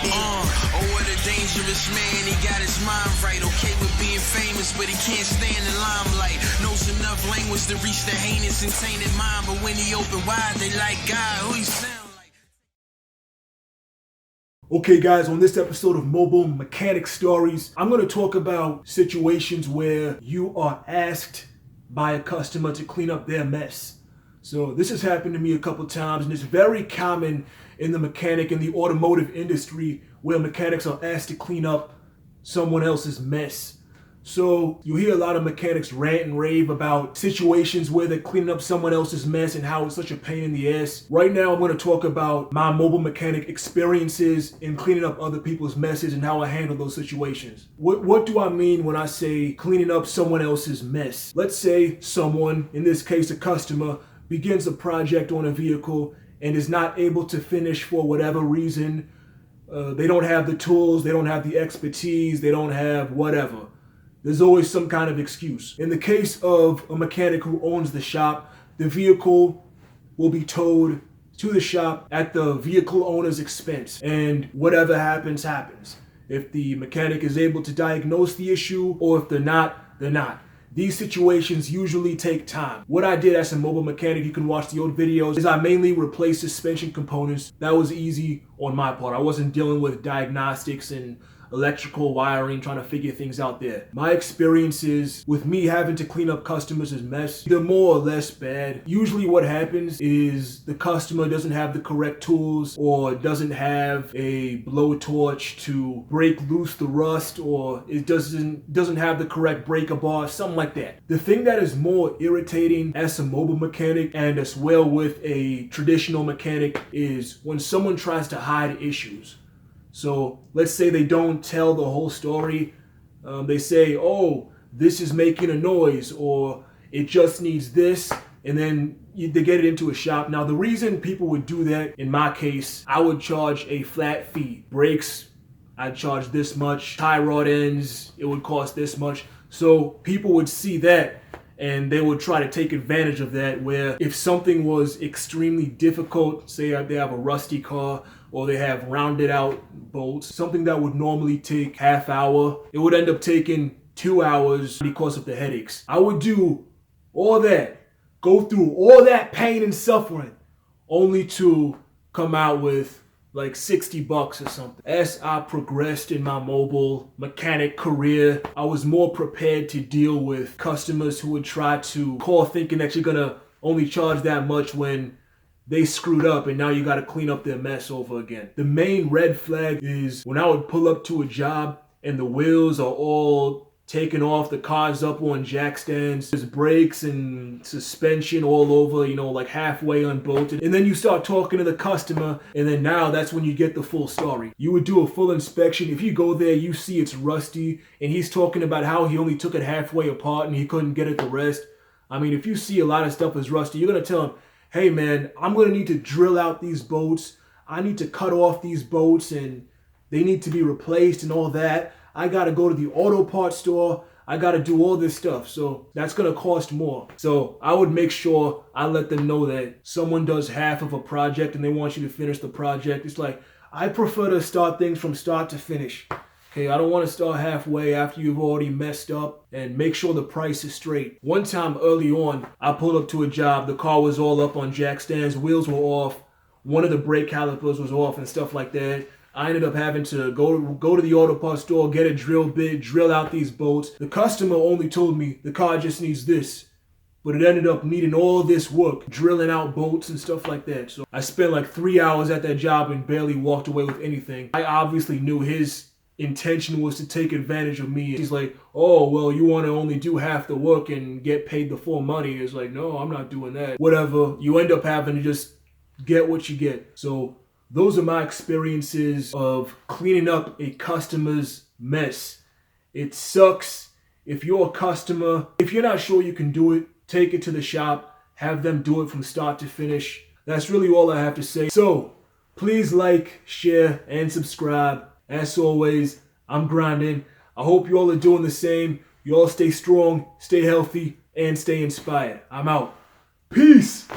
Oh, what a dangerous man, he got his mind right. Okay with being famous, but he can't stand the limelight. Knows enough language to reach the heinous and tainted mind, but when he open wide, they like God, who he sound like. Okay guys, on this episode of Mobile Mechanic Stories, I'm going to talk about situations where you are asked by a customer to clean up their mess. So this has happened to me a couple times, and it's very common in the mechanic and the automotive industry where mechanics are asked to clean up someone else's mess. So you hear a lot of mechanics rant and rave about situations where they're cleaning up someone else's mess and how it's such a pain in the ass. Right now I'm going to talk about my mobile mechanic experiences in cleaning up other people's messes and how I handle those situations. What do I mean when I say cleaning up someone else's mess? Let's say someone, in this case a customer, begins a project on a vehicle and is not able to finish for whatever reason. They don't have the tools, they don't have the expertise, they don't have whatever. There's always some kind of excuse. In the case of a mechanic who owns the shop, the vehicle will be towed to the shop at the vehicle owner's expense, and whatever happens, happens. If the mechanic is able to diagnose the issue, or if they're not, they're not. These situations usually take time. What I did as a mobile mechanic, you can watch the old videos, is I mainly replaced suspension components. That was easy on my part. I wasn't dealing with diagnostics and electrical wiring, trying to figure things out there. My experiences with me having to clean up customers' mess, they're more or less bad. Usually what happens is the customer doesn't have the correct tools, or doesn't have a blowtorch to break loose the rust, or it doesn't have the correct breaker bar, something like that. The thing that is more irritating as a mobile mechanic, and as well with a traditional mechanic, is when someone tries to hide issues. So let's say they don't tell the whole story. They say, oh, this is making a noise, or it just needs this, and then they get it into a shop. Now, the reason people would do that, in my case, I would charge a flat fee. Brakes, I'd charge this much. Tie rod ends, it would cost this much. So people would see that, and they would try to take advantage of that, where if something was extremely difficult, say they have a rusty car, or they have rounded out bolts, something that would normally take half hour, it would end up taking 2 hours because of the headaches. I would do all that, go through all that pain and suffering, only to come out with like $60 or something. As I progressed in my mobile mechanic career, I was more prepared to deal with customers who would try to call thinking that you're gonna only charge that much when they screwed up and now you got to clean up their mess over again. The main red flag is when I would pull up to a job and the wheels are all taken off, the car's up on jack stands, there's brakes and suspension all over, like halfway unbolted. And then you start talking to the customer, and then now that's when you get the full story. You would do a full inspection. If you go there, you see it's rusty, and he's talking about how he only took it halfway apart and he couldn't get it the rest. I mean, if you see a lot of stuff is rusty, you're going to tell him, hey man, I'm going to need to drill out these bolts. I need to cut off these bolts and they need to be replaced and all that. I got to go to the auto parts store. I got to do all this stuff. So that's going to cost more. So I would make sure I let them know that someone does half of a project and they want you to finish the project. It's like, I prefer to start things from start to finish. Okay, I don't want to start halfway after you've already messed up, and make sure the price is straight. One time early on, I pulled up to a job. The car was all up on jack stands. Wheels were off. One of the brake calipers was off and stuff like that. I ended up having to go to the auto parts store, get a drill bit, drill out these bolts. The customer only told me the car just needs this, but it ended up needing all this work, drilling out bolts and stuff like that. So I spent like 3 hours at that job and barely walked away with anything. I obviously knew his intention was to take advantage of me. He's like, oh, well, you want to only do half the work and get paid the full money. It's like, no, I'm not doing that. Whatever. You end up having to just get what you get. So those are my experiences of cleaning up a customer's mess. It sucks. If you're a customer, if you're not sure you can do it, take it to the shop, have them do it from start to finish. That's really all I have to say. So please like, share, and subscribe. As always, I'm grinding. I hope you all are doing the same. You all stay strong, stay healthy, and stay inspired. I'm out. Peace.